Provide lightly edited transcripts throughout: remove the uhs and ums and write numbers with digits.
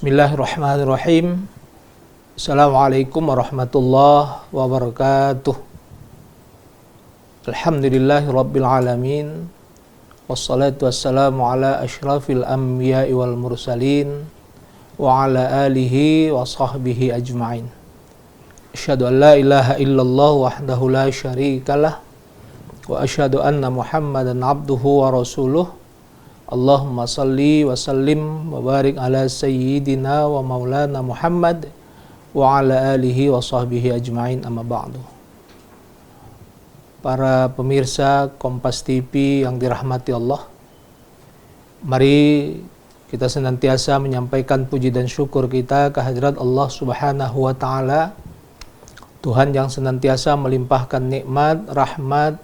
Bismillahirrahmanirrahim. Assalamualaikum warahmatullahi wabarakatuh. Alhamdulillahi rabbil alamin. Wassalatu wassalamu ala ashrafil anbiya'i wal mursalin wa ala alihi wa sahbihi ajma'in. Asyhadu an la ilaha illallah wahdahu la syarikalah wa asyhadu anna Muhammadan abduhu wa rasuluh. Allahumma salli wa sallim wa barik ala sayyidina wa maulana Muhammad wa ala alihi wa sahbihi ajma'in, amma ba'du. Para pemirsa Kompas TV yang dirahmati Allah, mari kita senantiasa menyampaikan puji dan syukur kita kehadirat Allah Subhanahu wa ta'ala, Tuhan yang senantiasa melimpahkan nikmat, rahmat,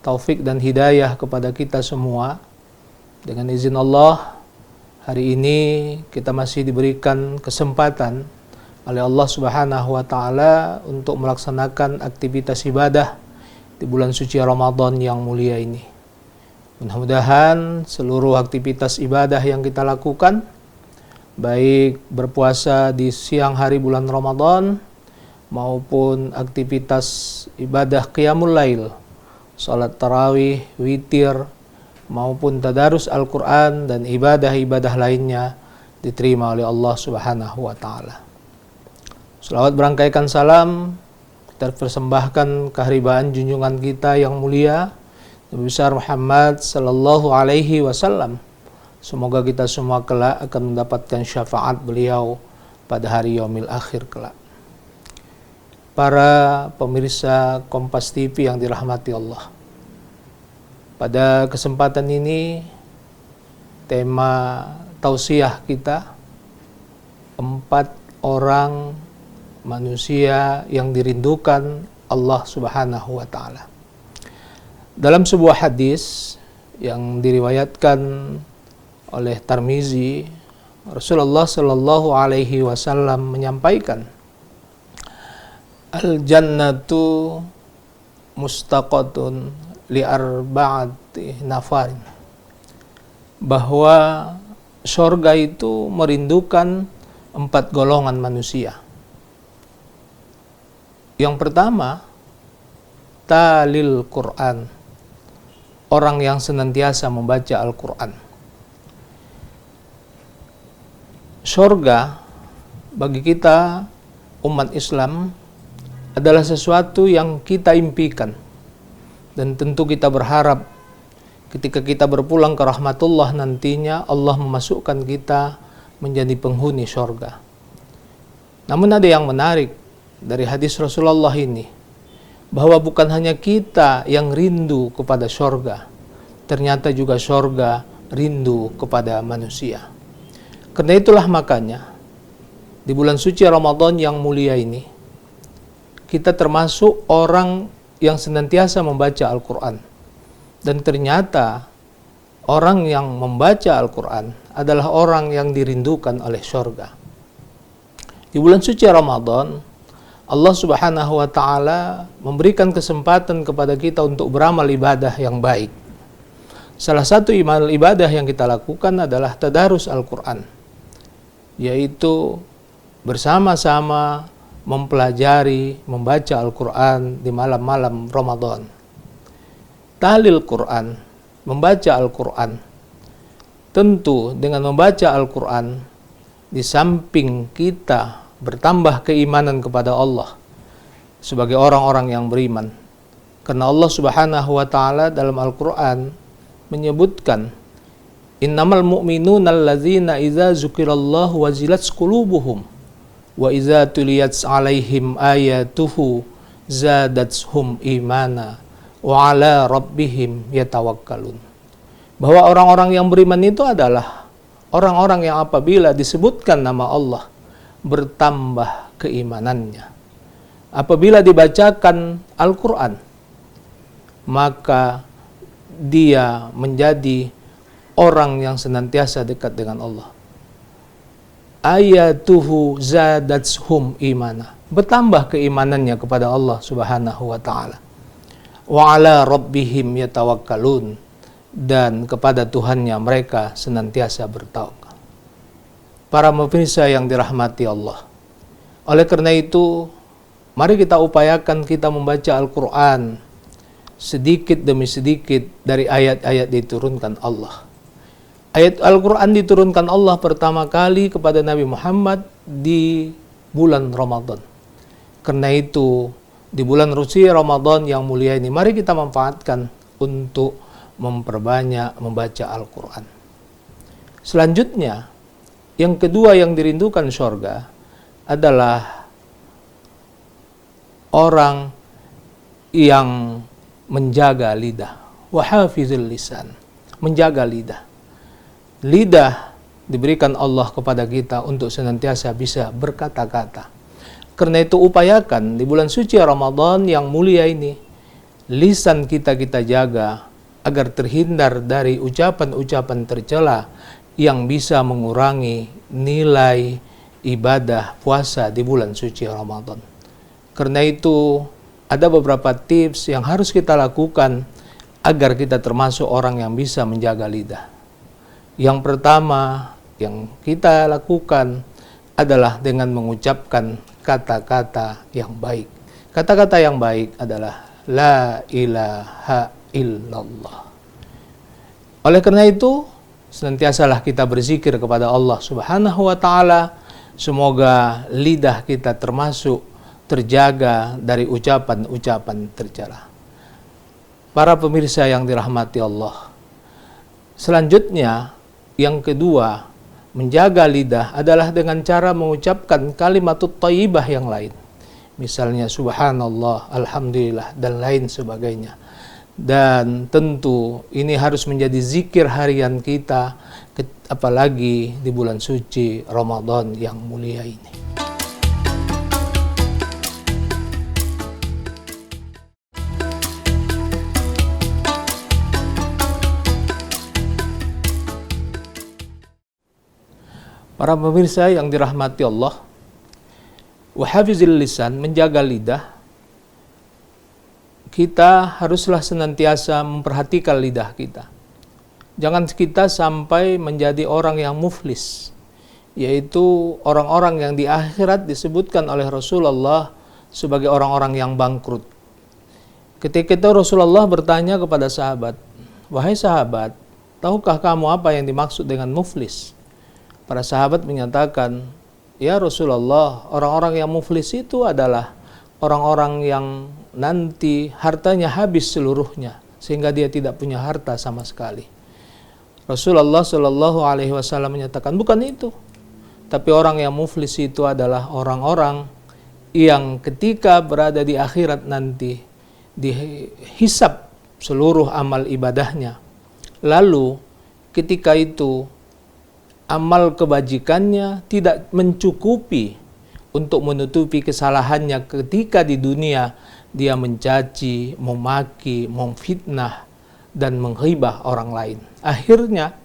taufik dan hidayah kepada kita semua. Dengan izin Allah, hari ini kita masih diberikan kesempatan oleh Allah Subhanahu wa ta'ala untuk melaksanakan aktivitas ibadah di bulan suci Ramadan yang mulia ini. Mudah-mudahan seluruh aktivitas ibadah yang kita lakukan, baik berpuasa di siang hari bulan Ramadan maupun aktivitas ibadah qiyamul lail, salat tarawih, witir, maupun tadarus Al-Quran dan ibadah-ibadah lainnya diterima oleh Allah Subhanahu wa ta'ala. Selawat berangkaikan salam kita persembahkan keharibaan junjungan kita yang mulia Nabi besar Muhammad sallallahu alaihi wasallam. Semoga kita semua kelak akan mendapatkan syafaat beliau pada hari yaumil akhir kelak. Para pemirsa Kompas TV yang dirahmati Allah, pada kesempatan ini tema tausiah kita 4 orang manusia yang dirindukan Allah Subhanahu wa ta'ala. Dalam sebuah hadis yang diriwayatkan oleh Tirmizi, Rasulullah sallallahu alaihi wasallam menyampaikan, al-jannatu mustaqatun li arba'ati nafarin, bahwa surga itu merindukan 4 golongan manusia. Yang pertama, talil Quran, orang yang senantiasa membaca Al-Quran. Surga bagi kita umat Islam adalah sesuatu yang kita impikan, dan tentu kita berharap ketika kita berpulang ke rahmatullah nantinya Allah memasukkan kita menjadi penghuni surga. Namun ada yang menarik dari hadis Rasulullah ini, bahwa bukan hanya kita yang rindu kepada surga, ternyata juga surga rindu kepada manusia. Karena itulah makanya di bulan suci Ramadan yang mulia ini, kita termasuk orang yang senantiasa membaca Al-Quran. Dan ternyata orang yang membaca Al-Quran adalah orang yang dirindukan oleh surga. Di bulan suci Ramadan, Allah Subhanahu wa ta'ala memberikan kesempatan kepada kita untuk beramal ibadah yang baik. Salah satu ibadah yang kita lakukan adalah tadarus Al-Quran, yaitu bersama-sama mempelajari, membaca Al-Quran di malam-malam Ramadan. Tahlil Quran, membaca Al-Quran. Tentu dengan membaca Al-Quran, di samping kita bertambah keimanan kepada Allah sebagai orang-orang yang beriman. Karena Allah Subhanahu wa ta'ala dalam Al-Quran menyebutkan, innamal mu'minuna allazina idza zukirallahu wazilat qulubuhum wa iza tuliyat alaihim ayatuhu zadatuhum imana wa ala rabbihim yatawakkalun. Bahwa orang-orang yang beriman itu adalah orang-orang yang apabila disebutkan nama Allah bertambah keimanannya. Apabila dibacakan Al-Quran, maka dia menjadi orang yang senantiasa dekat dengan Allah. Ayatuhu zadatuhum imana, bertambah keimanannya kepada Allah Subhanahu wa ta'ala. Wa ala rabbihim yatawakkalun, dan kepada Tuhannya mereka senantiasa bertawakal. Para pemirsa yang dirahmati Allah. Oleh karena itu, mari kita upayakan kita membaca Al-Quran sedikit demi sedikit dari ayat-ayat diturunkan Allah. Ayat Al-Quran diturunkan Allah pertama kali kepada Nabi Muhammad di bulan Ramadan. Karena itu, di bulan suci Ramadan yang mulia ini, mari kita manfaatkan untuk memperbanyak membaca Al-Quran. Selanjutnya, yang kedua yang dirindukan surga adalah orang yang menjaga lidah. Wahafizil lisan, menjaga lidah. Lidah diberikan Allah kepada kita untuk senantiasa bisa berkata-kata. Karena itu upayakan di bulan suci Ramadan yang mulia ini, lisan kita jaga agar terhindar dari ucapan-ucapan tercela yang bisa mengurangi nilai ibadah puasa di bulan suci Ramadan. Karena itu ada beberapa tips yang harus kita lakukan agar kita termasuk orang yang bisa menjaga lidah. Yang pertama yang kita lakukan adalah dengan mengucapkan kata-kata yang baik. Kata-kata yang baik adalah la ilaha illallah. Oleh karena itu, senantiasalah kita berzikir kepada Allah Subhanahu wa Ta'ala. Semoga lidah kita termasuk terjaga dari ucapan-ucapan tercela. Para pemirsa yang dirahmati Allah, selanjutnya yang kedua, menjaga lidah adalah dengan cara mengucapkan kalimatut thayyibah yang lain. Misalnya subhanallah, alhamdulillah, dan lain sebagainya. Dan tentu ini harus menjadi zikir harian kita, apalagi di bulan suci Ramadan yang mulia ini. Para pemirsa yang dirahmati Allah, wahafizil lisan, menjaga lidah, kita haruslah senantiasa memperhatikan lidah kita. Jangan kita sampai menjadi orang yang muflis, yaitu orang-orang yang di akhirat disebutkan oleh Rasulullah sebagai orang-orang yang bangkrut. Ketika itu Rasulullah bertanya kepada sahabat, "Wahai sahabat, tahukah kamu apa yang dimaksud dengan muflis?" Para sahabat menyatakan, "Ya Rasulullah, orang-orang yang muflis itu adalah orang-orang yang nanti hartanya habis seluruhnya, sehingga dia tidak punya harta sama sekali." Rasulullah Shallallahu Alaihi Wasallam menyatakan, bukan itu. Tapi orang yang muflis itu adalah orang-orang yang ketika berada di akhirat nanti dihisab seluruh amal ibadahnya. Lalu ketika itu amal kebajikannya tidak mencukupi untuk menutupi kesalahannya ketika di dunia dia mencaci, memaki, memfitnah, dan menghibah orang lain. Akhirnya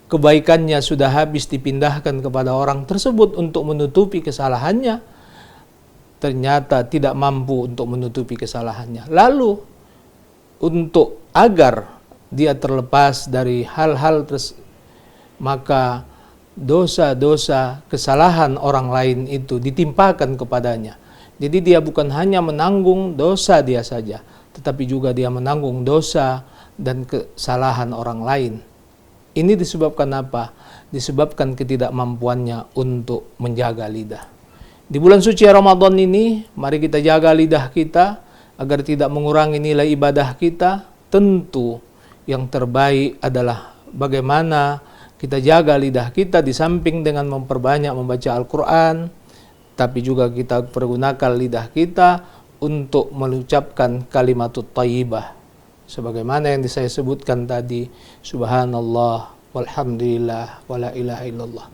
kebaikannya sudah habis dipindahkan kepada orang tersebut untuk menutupi kesalahannya, ternyata tidak mampu untuk menutupi kesalahannya. Lalu untuk agar dia terlepas dari hal-hal maka dosa-dosa kesalahan orang lain itu ditimpakan kepadanya. Jadi dia bukan hanya menanggung dosa dia saja, tetapi juga dia menanggung dosa dan kesalahan orang lain. Ini disebabkan apa? Disebabkan ketidakmampuannya untuk menjaga lidah. Di bulan suci Ramadan ini, mari kita jaga lidah kita agar tidak mengurangi nilai ibadah kita. Tentu yang terbaik adalah bagaimana kita jaga lidah kita di samping dengan memperbanyak membaca Al-Quran, tapi juga kita pergunakan lidah kita untuk mengucapkan kalimatut thayyibah. Sebagaimana yang saya sebutkan tadi, subhanallah, walhamdulillah, wala ilaha illallah.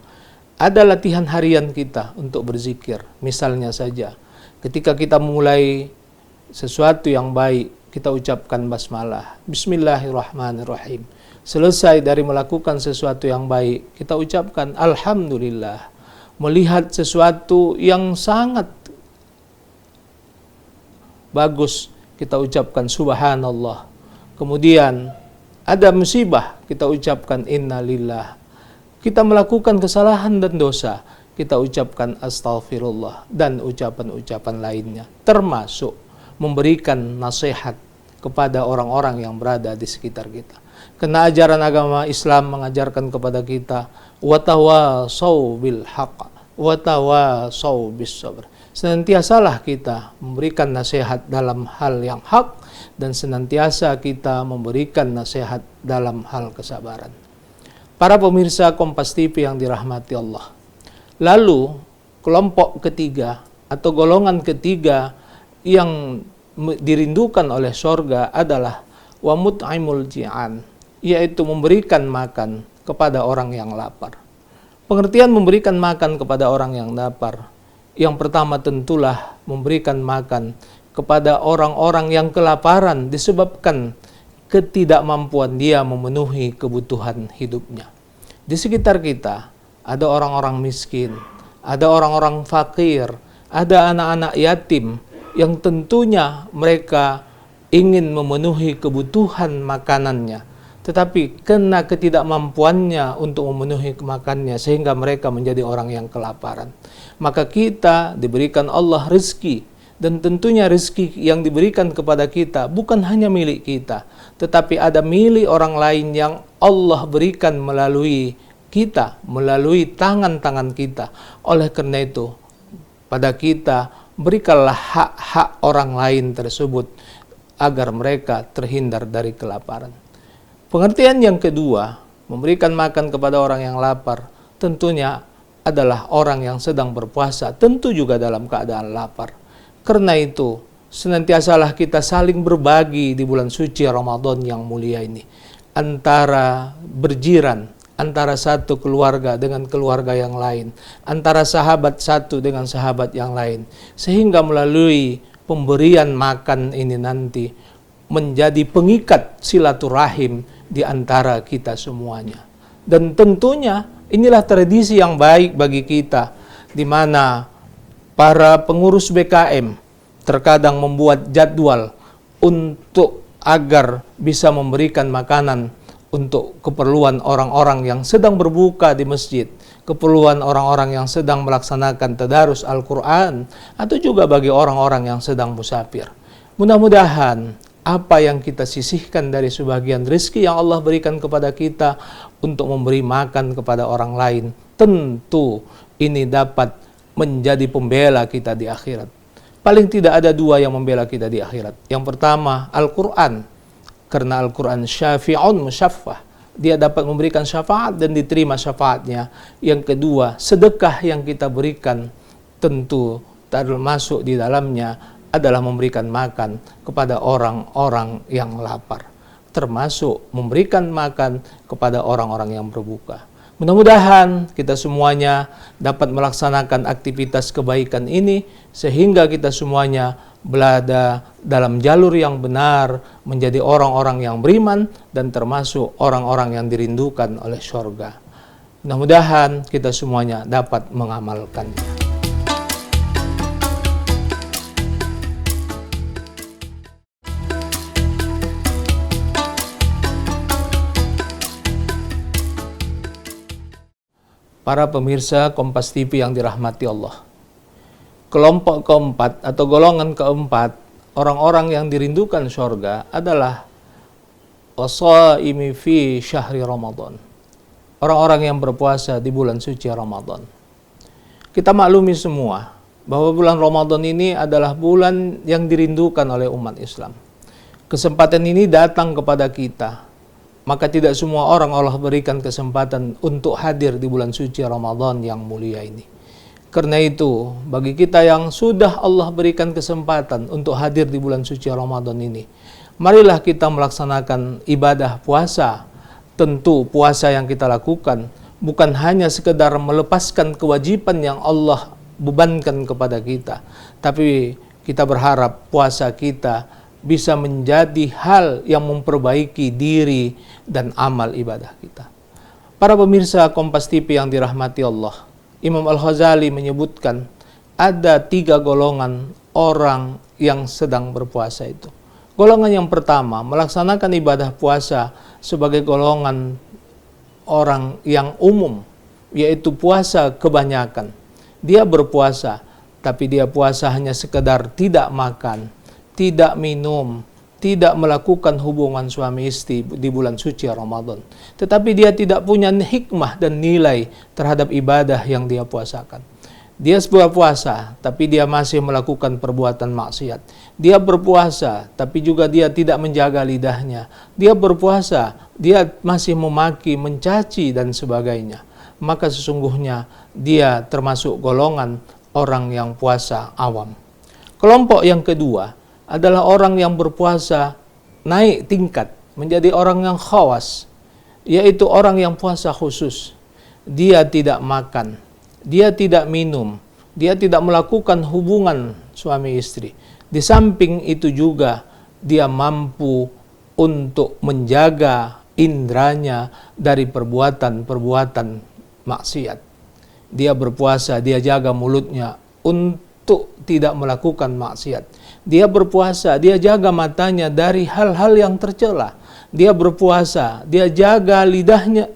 Ada latihan harian kita untuk berzikir. Misalnya saja, ketika kita memulai sesuatu yang baik, kita ucapkan basmalah, bismillahirrahmanirrahim. Selesai dari melakukan sesuatu yang baik, kita ucapkan alhamdulillah. Melihat sesuatu yang sangat bagus, kita ucapkan subhanallah. Kemudian ada musibah, kita ucapkan innalillah. kita melakukan kesalahan dan dosa, kita ucapkan astaghfirullah dan ucapan-ucapan lainnya, termasuk memberikan nasihat kepada orang-orang yang berada di sekitar kita. Karena ajaran agama Islam mengajarkan kepada kita watawasau bil haqq watawasau bis sabr. Senantiasalah kita memberikan nasihat dalam hal yang hak dan senantiasa kita memberikan nasihat dalam hal kesabaran. Para pemirsa Kompas TV yang dirahmati Allah. Lalu kelompok ketiga atau golongan ketiga yang dirindukan oleh surga adalah wa mut'imul ji'an, yaitu memberikan makan kepada orang yang lapar. Pengertian memberikan makan kepada orang yang lapar, yang pertama tentulah memberikan makan kepada orang-orang yang kelaparan disebabkan ketidakmampuan dia memenuhi kebutuhan hidupnya. Di sekitar kita ada orang-orang miskin, ada orang-orang fakir, ada anak-anak yatim yang tentunya mereka ingin memenuhi kebutuhan makanannya, tetapi karena ketidakmampuannya untuk memenuhi makanannya sehingga mereka menjadi orang yang kelaparan. Maka kita diberikan Allah rezeki, dan tentunya rezeki yang diberikan kepada kita bukan hanya milik kita, tetapi ada milik orang lain yang Allah berikan melalui kita, melalui tangan-tangan kita. Oleh karena itu, pada kita berikanlah hak-hak orang lain tersebut agar mereka terhindar dari kelaparan. Pengertian yang kedua, memberikan makan kepada orang yang lapar, tentunya adalah orang yang sedang berpuasa, tentu juga dalam keadaan lapar. Karena itu, senantiasalah kita saling berbagi di bulan suci Ramadan yang mulia ini, antara berjiran, antara satu keluarga dengan keluarga yang lain, antara sahabat satu dengan sahabat yang lain, sehingga melalui pemberian makan ini nanti menjadi pengikat silaturahim di antara kita semuanya. Dan tentunya inilah tradisi yang baik bagi kita, di mana para pengurus BKM terkadang membuat jadwal untuk agar bisa memberikan makanan untuk keperluan orang-orang yang sedang berbuka di masjid, keperluan orang-orang yang sedang melaksanakan tadarus Al-Quran, atau juga bagi orang-orang yang sedang musafir. Mudah-mudahan apa yang kita sisihkan dari sebagian rezeki yang Allah berikan kepada kita untuk memberi makan kepada orang lain, tentu ini dapat menjadi pembela kita di akhirat. Paling tidak ada dua yang membela kita di akhirat. Yang pertama, Al-Quran. Karena Al-Quran syafi'un musyaffah. Dia dapat memberikan syafaat dan diterima syafaatnya. Yang kedua, sedekah yang kita berikan tentu termasuk di dalamnya adalah memberikan makan kepada orang-orang yang lapar, termasuk memberikan makan kepada orang-orang yang berbuka. Mudah-mudahan kita semuanya dapat melaksanakan aktivitas kebaikan ini sehingga kita semuanya berada dalam jalur yang benar, menjadi orang-orang yang beriman dan termasuk orang-orang yang dirindukan oleh surga. Mudah-mudahan kita semuanya dapat mengamalkannya. Para pemirsa Kompas TV yang dirahmati Allah. Kelompok keempat atau golongan keempat, orang-orang yang dirindukan surga adalah washaimi fi syahri Ramadan. Orang-orang yang berpuasa di bulan suci Ramadan. Kita maklumi semua bahwa bulan Ramadan ini adalah bulan yang dirindukan oleh umat Islam. Kesempatan ini datang kepada kita. Maka tidak semua orang Allah berikan kesempatan untuk hadir di bulan suci Ramadan yang mulia ini. Karena itu, bagi kita yang sudah Allah berikan kesempatan untuk hadir di bulan suci Ramadan ini, marilah kita melaksanakan ibadah puasa. Tentu puasa yang kita lakukan bukan hanya sekedar melepaskan kewajiban yang Allah bebankan kepada kita, tapi kita berharap puasa kita bisa menjadi hal yang memperbaiki diri dan amal ibadah kita. Para pemirsa Kompas TV yang dirahmati Allah, Imam Al-Ghazali menyebutkan ada 3 golongan orang yang sedang berpuasa itu. Golongan yang pertama, melaksanakan ibadah puasa sebagai golongan orang yang umum, yaitu puasa kebanyakan. Dia berpuasa, tapi dia puasa hanya sekedar tidak makan, tidak minum, tidak melakukan hubungan suami istri di bulan suci Ramadan. Tetapi dia tidak punya hikmah dan nilai terhadap ibadah yang dia puasakan. Dia berpuasa, tapi dia masih melakukan perbuatan maksiat. Dia berpuasa, tapi juga dia tidak menjaga lidahnya. Dia berpuasa, dia masih memaki, mencaci, dan sebagainya. Maka sesungguhnya dia termasuk golongan orang yang puasa awam. Kelompok yang kedua adalah orang yang berpuasa naik tingkat menjadi orang yang khawas, yaitu orang yang puasa khusus. Dia tidak makan, dia tidak minum, dia tidak melakukan hubungan suami istri. Di samping itu juga dia mampu untuk menjaga indranya dari perbuatan-perbuatan maksiat. Dia berpuasa, dia jaga mulutnya untuk tidak melakukan maksiat. Dia berpuasa, dia jaga matanya dari hal-hal yang tercela. Dia berpuasa, dia jaga lidahnya,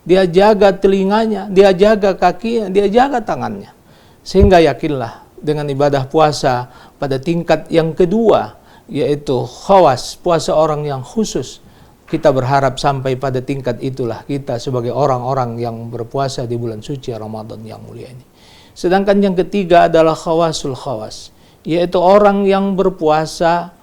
dia jaga telinganya, dia jaga kakinya, dia jaga tangannya. Sehingga yakinlah dengan ibadah puasa pada tingkat yang kedua, yaitu khawas, puasa orang yang khusus. Kita berharap sampai pada tingkat itulah kita sebagai orang-orang yang berpuasa di bulan suci Ramadan yang mulia ini. Sedangkan yang ketiga adalah khawasul khawas, yaitu orang yang berpuasa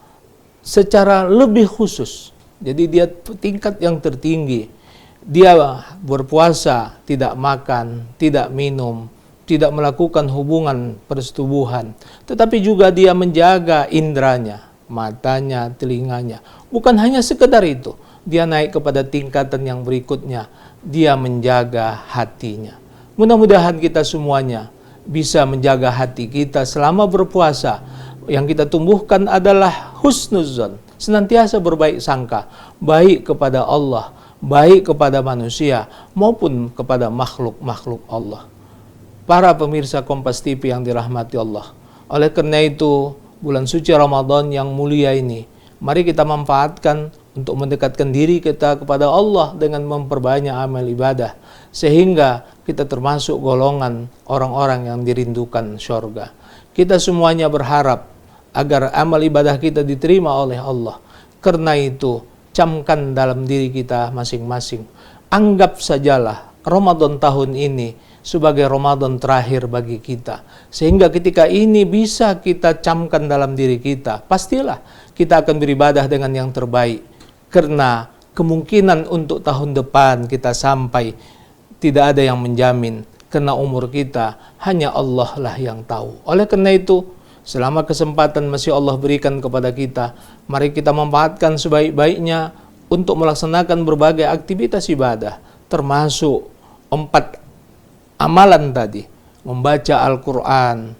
secara lebih khusus. Jadi dia tingkat yang tertinggi. Dia berpuasa, tidak makan, tidak minum, tidak melakukan hubungan persetubuhan, tetapi juga dia menjaga indranya, matanya, telinganya. Bukan hanya sekedar itu, dia naik kepada tingkatan yang berikutnya, dia menjaga hatinya. Mudah-mudahan kita semuanya bisa menjaga hati kita selama berpuasa. Yang kita tumbuhkan adalah husnuzon, senantiasa berbaik sangka, baik kepada Allah, baik kepada manusia, maupun kepada makhluk-makhluk Allah. Para pemirsa Kompas TV yang dirahmati Allah, oleh karena itu, bulan suci Ramadan yang mulia ini, mari kita manfaatkan untuk mendekatkan diri kita kepada Allah dengan memperbanyak amal ibadah, sehingga kita termasuk golongan orang-orang yang dirindukan syurga. Kita semuanya berharap agar amal ibadah kita diterima oleh Allah. Karena itu, camkan dalam diri kita masing-masing. Anggap sajalah Ramadan tahun ini sebagai Ramadan terakhir bagi kita. Sehingga ketika ini bisa kita camkan dalam diri kita, pastilah kita akan beribadah dengan yang terbaik. Karena kemungkinan untuk tahun depan kita sampai tidak ada yang menjamin. Karena umur kita hanya Allah lah yang tahu. Oleh karena itu, selama kesempatan masih Allah berikan kepada kita, mari kita manfaatkan sebaik-baiknya untuk melaksanakan berbagai aktivitas ibadah, termasuk 4 amalan tadi, membaca Al-Quran,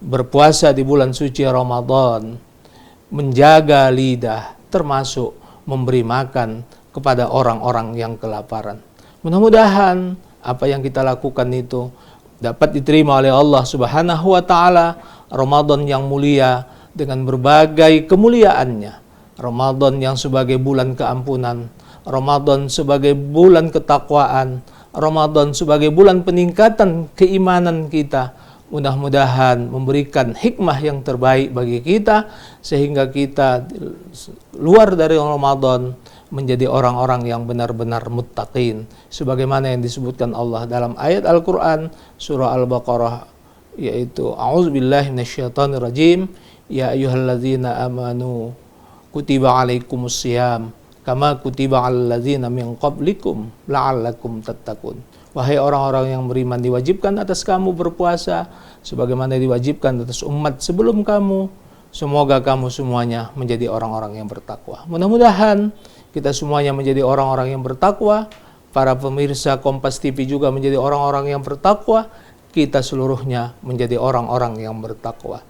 berpuasa di bulan suci Ramadan, menjaga lidah, termasuk memberi makan kepada orang-orang yang kelaparan. Mudah-mudahan apa yang kita lakukan itu dapat diterima oleh Allah Subhanahu wa Ta'ala. Ramadan yang mulia dengan berbagai kemuliaannya, Ramadan yang sebagai bulan keampunan, Ramadan sebagai bulan ketakwaan, Ramadan sebagai bulan peningkatan keimanan kita. Mudah-mudahan memberikan hikmah yang terbaik bagi kita, sehingga kita luar dari Ramadan menjadi orang-orang yang benar-benar muttaqin, sebagaimana yang disebutkan Allah dalam ayat Al-Quran surah Al-Baqarah, yaitu a'udzubillahi minasyaitonirrajim, ya ayyuhalladzina amanu kutiba alaikumusiyam kama kutiba alal ladzina min qablikum la'allakum tattaqun. Wahai orang-orang yang beriman, diwajibkan atas kamu berpuasa sebagaimana diwajibkan atas umat sebelum kamu. Semoga kamu semuanya menjadi orang-orang yang bertakwa. Mudah-mudahan kita semuanya menjadi orang-orang yang bertakwa. Para pemirsa Kompas TV juga menjadi orang-orang yang bertakwa. Kita seluruhnya menjadi orang-orang yang bertakwa.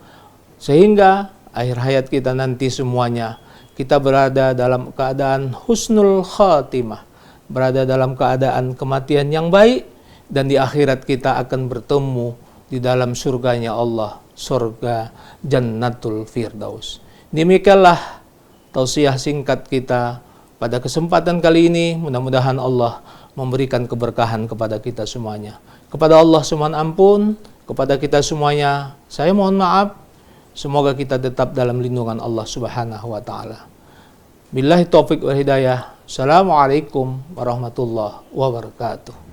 Sehingga akhir hayat kita nanti semuanya kita berada dalam keadaan husnul khatimah, berada dalam keadaan kematian yang baik, dan di akhirat kita akan bertemu di dalam surganya Allah, surga Jannatul Firdaus. Demikianlah tausiah singkat kita pada kesempatan kali ini. Mudah-mudahan Allah memberikan keberkahan kepada kita semuanya. Kepada Allah semohon ampun, kepada kita semuanya saya mohon maaf. Semoga kita tetap dalam lindungan Allah Subhanahu wa taala. Billahi taufiq wal hidayah. Assalamualaikum warahmatullahi wabarakatuh.